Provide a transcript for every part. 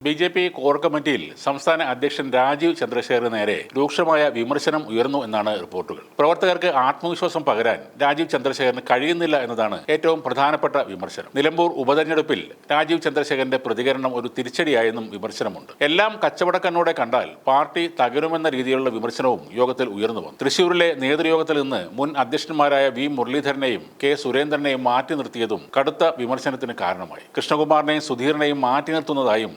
BJP. Core കമ്മിറ്റിയിൽ സംസ്ഥാന അധ്യക്ഷൻ രാജീവ് ചന്ദ്രശേഖറിന് നേരെ രൂക്ഷമായ വിമർശനം ഉയർന്നു എന്നാണ് റിപ്പോർട്ടുകൾ. പ്രവർത്തകർക്ക് ആത്മവിശ്വാസം പകരാൻ രാജീവ് ചന്ദ്രശേഖറിന് കഴിയുന്നില്ല എന്നതാണ് ഏറ്റവും പ്രധാനപ്പെട്ട വിമർശനം. നിലമ്പൂർ ഉപതെരഞ്ഞെടുപ്പിൽ രാജീവ് ചന്ദ്രശേഖറിന്റെ പ്രതികരണം ഒരു തിരിച്ചടിയായെന്നും വിമർശനമുണ്ട്. എല്ലാം കച്ചവടക്കണ്ണോടെ കണ്ടാൽ പാർട്ടി തകരുമെന്ന രീതിയിലുള്ള വിമർശനവും യോഗത്തിൽ ഉയർന്നു വന്നു. തൃശൂരിലെ നേതൃയോഗത്തിൽ നിന്ന് മുൻ അധ്യക്ഷന്മാരായ വി മുരളീധരനെയും കെ സുരേന്ദ്രനെയും മാറ്റി നിർത്തിയതും കടുത്ത വിമർശനത്തിന് കാരണമായി. കൃഷ്ണകുമാറിനെയും സുധീറിനെയും മാറ്റി നിർത്തുന്നതായും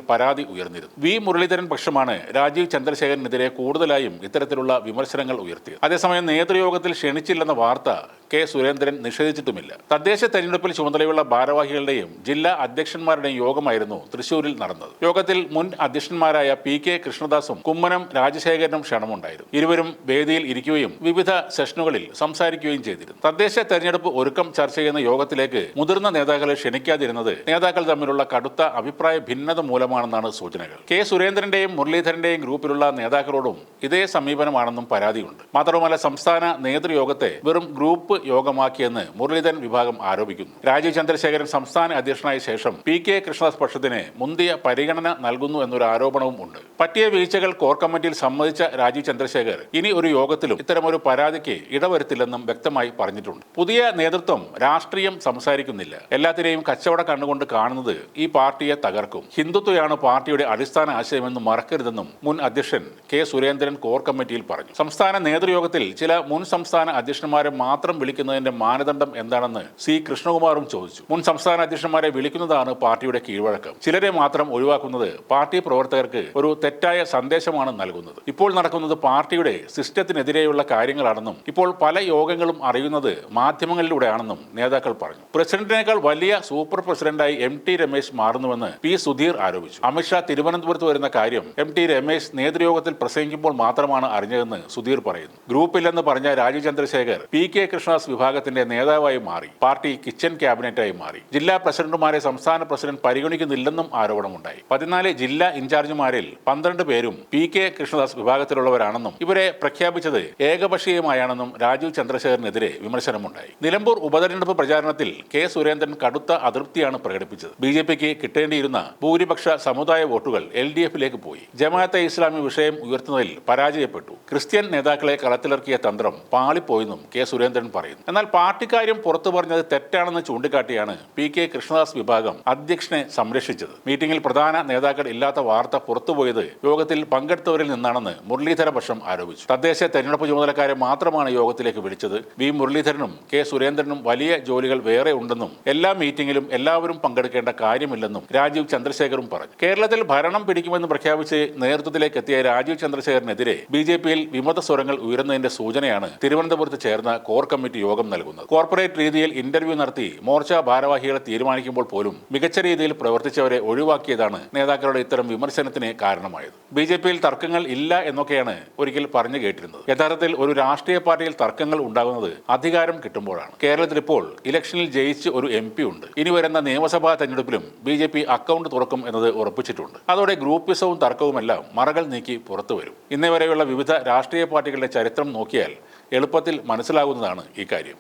പരാതി ഉയർന്നിരുന്നു. വി മുരളീധരൻ പക്ഷമാണ് രാജീവ് ചന്ദ്രശേഖരനെതിരെ കൂടുതലായും ഇത്തരത്തിലുള്ള വിമർശനങ്ങൾ ഉയർത്തിയത്. അതേസമയം നേതൃയോഗത്തിൽ ക്ഷണിച്ചില്ലെന്ന വാർത്ത കെ സുരേന്ദ്രൻ നിഷേധിച്ചിട്ടുമില്ല. തദ്ദേശ തെരഞ്ഞെടുപ്പിൽ ചുമതലയുള്ള ഭാരവാഹികളുടെയും ജില്ലാ അധ്യക്ഷന്മാരുടെയും യോഗമായിരുന്നു തൃശൂരിൽ നടന്നത്. യോഗത്തിൽ മുൻ അധ്യക്ഷന്മാരായ പി.കെ. കൃഷ്ണദാസും കുമ്മനം രാജശേഖരനും ക്ഷണമുണ്ടായിരുന്നു. ഇരുവരും വേദിയിൽ ഇരിക്കുകയും വിവിധ സെഷനുകളിൽ സംസാരിക്കുകയും ചെയ്തിരുന്നു. തദ്ദേശ തെരഞ്ഞെടുപ്പ് ഒരുക്കം ചർച്ച ചെയ്യുന്ന യോഗത്തിലേക്ക് മുതിർന്ന നേതാക്കളെ ക്ഷണിക്കാതിരുന്നത് നേതാക്കൾ തമ്മിലുള്ള കടുത്ത അഭിപ്രായ ഭിന്നത മൂലമാണെന്നാണ് സൂചനകൾ. കെ സുരേന്ദ്രന്റെയും മുരളീധരന്റെയും ഗ്രൂപ്പിലുള്ള നേതാക്കളോടും ഇതേ സമീപനമാണെന്നും പരാതിയുണ്ട്. മാത്രമല്ല, സംസ്ഥാന നേതൃയോഗത്തെ വെറും ഗ്രൂപ്പ് യോഗമാക്കിയെന്ന് മുരളീധരൻ വിഭാഗം ആരോപിക്കുന്നു. രാജീവ് ചന്ദ്രശേഖരൻ സംസ്ഥാന അധ്യക്ഷനായ ശേഷം പി.കെ. കൃഷ്ണദാസ് പക്ഷത്തിന് മുന്തിയ പരിഗണന നൽകുന്നു എന്നൊരു ആരോപണവും ഉണ്ട്. പറ്റിയ വീഴ്ചകൾ കോർ കമ്മിറ്റിയിൽ സമ്മതിച്ച രാജീവ് ചന്ദ്രശേഖർ ഇനി ഒരു യോഗത്തിലും ഇത്തരമൊരു പരാതിക്ക് ഇടവരുത്തില്ലെന്നും വ്യക്തമായി പറഞ്ഞിട്ടുണ്ട്. പുതിയ നേതൃത്വം രാഷ്ട്രീയം സംസാരിക്കുന്നില്ല, എല്ലാത്തിനെയും കച്ചവട കണ്ണുകൊണ്ട് കാണുന്നത് ഈ പാർട്ടിയെ തകർക്കും. ഹിന്ദുത്വയാണ് പാർട്ടിയുടെ അടിസ്ഥാന ആശയമെന്ന് മറക്കരുതെന്നും മുൻ അധ്യക്ഷൻ കെ സുരേന്ദ്രൻ കോർ കമ്മിറ്റിയിൽ പറഞ്ഞു. സംസ്ഥാന നേതൃയോഗത്തിൽ ചില മുൻ സംസ്ഥാന അധ്യക്ഷന്മാരെ മാത്രം വിളിക്കുന്നതിന്റെ മാനദണ്ഡം എന്താണെന്ന് സി കൃഷ്ണകുമാറും ചോദിച്ചു. മുൻ സംസ്ഥാന അധ്യക്ഷന്മാരെ വിളിക്കുന്നതാണ് പാർട്ടിയുടെ കീഴ്വഴക്കം. ചിലരെ മാത്രം ഒഴിവാക്കുന്നത് പാർട്ടി പ്രവർത്തകർക്ക് ഒരു തെറ്റായ സന്ദേശമാണ് നൽകുന്നത്. ഇപ്പോൾ നടക്കുന്നത് പാർട്ടിയുടെ സിസ്റ്റത്തിനെതിരെയുള്ള കാര്യങ്ങളാണെന്നും ഇപ്പോൾ പല യോഗങ്ങളും അറിയുന്നത് മാധ്യമങ്ങളിലൂടെയാണെന്നും നേതാക്കൾ പറഞ്ഞു. പ്രസിഡന്റിനേക്കാൾ വലിയ സൂപ്പർ പ്രസിഡന്റായി എം.ടി. രമേശ് മാറുന്നുവെന്ന് പി. സുധീർ ആരോപിച്ചു. അമിത്ഷാ തിരുവനന്തപുരത്ത് വരുന്ന കാര്യം എം.ടി. രമേശ് നേതൃയോഗത്തിൽ പ്രസംഗിക്കുമ്പോൾ മാത്രമാണ് അറിഞ്ഞതെന്ന് സുധീർ പറയുന്നു. ഗ്രൂപ്പില്ലെന്ന് പറഞ്ഞ രാജീവ് ചന്ദ്രശേഖർ പി.കെ. കൃഷ്ണദാസ് വിഭാഗത്തിന്റെ നേതാവായി മാറി. പാർട്ടി കിച്ചൺ ക്യാബിനറ്റായി മാറി. ജില്ലാ പ്രസിഡന്റുമാരെ സംസ്ഥാന പ്രസിഡന്റ് പരിഗണിക്കുന്നില്ലെന്നും ആരോപണമുണ്ടായി. 14 ജില്ലാ ഇൻചാർജുമാരിൽ 12 പേരും പി.കെ. കൃഷ്ണദാസ് വിഭാഗത്തിലുള്ളവരാണെന്നും ഇവരെ പ്രഖ്യാപിച്ചത് ഏകപക്ഷീയമായാണെന്നും രാജീവ് ചന്ദ്രശേഖരനെതിരെ വിമർശനമുണ്ടായി. നിലമ്പൂർ ഉപതെരഞ്ഞെടുപ്പ് പ്രചാരണത്തിൽ കെ സുരേന്ദ്രൻ കടുത്ത അതൃപ്തിയാണ് പ്രകടിപ്പിച്ചത്. ബി.ജെ.പിക്ക് കിട്ടേണ്ടിയിരുന്ന ഭൂരിപക്ഷ സമുദായ വോട്ടുകൾ എൽ.ഡി.എഫിലേക്ക് പോയി. ജമാഅത്തെ ഇസ്ലാമി വിഷയം ഉയർത്തുന്നതിൽ പരാജയപ്പെട്ടു. ക്രിസ്ത്യൻ നേതാക്കളെ കളത്തിലിറക്കിയ തന്ത്രം പാളിപ്പോയെന്നും കെ സുരേന്ദ്രൻ പറയുന്നു. എന്നാൽ പാർട്ടിക്കാര്യം പുറത്തു പറഞ്ഞത് തെറ്റാണെന്ന് ചൂണ്ടിക്കാട്ടിയാണ് പി.കെ. കൃഷ്ണദാസ് വിഭാഗം അധ്യക്ഷനെ സംരക്ഷിച്ചത്. മീറ്റിംഗിൽ പ്രധാന നേതാക്കൾ ഇല്ലാത്ത വാർത്ത പുറത്തുപോയത് യോഗത്തിൽ പങ്കെടുത്തവരിൽ നിന്നാണെന്ന് മുരളീധര പക്ഷം ആരോപിച്ചു. തദ്ദേശ തെരഞ്ഞെടുപ്പ് ചുമതലക്കാരെ മാത്രമാണ് യോഗത്തിലേക്ക് വിളിച്ചത്. വി മുരളീധരനും കെ സുരേന്ദ്രനും വലിയ ജോലികൾ വേറെ ഉണ്ടെന്നും എല്ലാ മീറ്റിംഗിലും എല്ലാവരും പങ്കെടുക്കേണ്ട കാര്യമില്ലെന്നും രാജീവ് ചന്ദ്രശേഖറും പറഞ്ഞു. കേരളത്തിൽ ഭരണം പിടിക്കുമെന്ന് പ്രഖ്യാപിച്ച് നേതൃത്വത്തിലേക്ക് എത്തിയ രാജീവ് ചന്ദ്രശേഖരനെതിരെ ബി.ജെ.പിയിൽ വിമത സ്വരങ്ങൾ ഉയർന്നതിന്റെ സൂചനയാണ് തിരുവനന്തപുരത്ത് ചേർന്ന കോർ കമ്മിറ്റി യോഗം നൽകുന്നത്. കോർപ്പറേറ്റ് രീതിയിൽ ഇന്റർവ്യൂ നടത്തി മോർച്ച ഭാരവാഹികളെ തീരുമാനിക്കുമ്പോൾ പോലും മികച്ച രീതിയിൽ പ്രവർത്തിച്ചവരെ ഒഴിവാക്കിയതാണ് നേതാക്കളുടെ ഇത്തരം വിമർശനത്തിന് കാരണമായത്. ബി.ജെ.പിയിൽ തർക്കങ്ങൾ ഇല്ല എന്നൊക്കെയാണ് ഒരിക്കൽ പറഞ്ഞു കേട്ടിരുന്നത്. യഥാർത്ഥത്തിൽ ഒരു രാഷ്ട്രീയ പാർട്ടിയിൽ തർക്കങ്ങൾ ഉണ്ടാകുന്നത് അധികാരം കിട്ടുമ്പോഴാണ്. കേരളത്തിൽ ഇപ്പോൾ ഇലക്ഷനിൽ ജയിച്ച് ഒരു MP ഉണ്ട്. ഇനി വരുന്ന നിയമസഭാ തെരഞ്ഞെടുപ്പിലും ബി.ജെ.പി അക്കൗണ്ട് തുറക്കും എന്നത് ഉറപ്പിച്ചിട്ടുണ്ട്. അതോടെ ഗ്രൂപ്പിസവും തർക്കവുമെല്ലാം മറകൾ നീക്കി പുറത്തു വരും. ഇന്നേ വരെയുള്ള വിവിധ രാഷ്ട്രീയ പാർട്ടികളുടെ ചരിത്രം നോക്കിയാൽ എളുപ്പത്തിൽ മനസ്സിലാകുന്നതാണ് ഈ കാര്യം.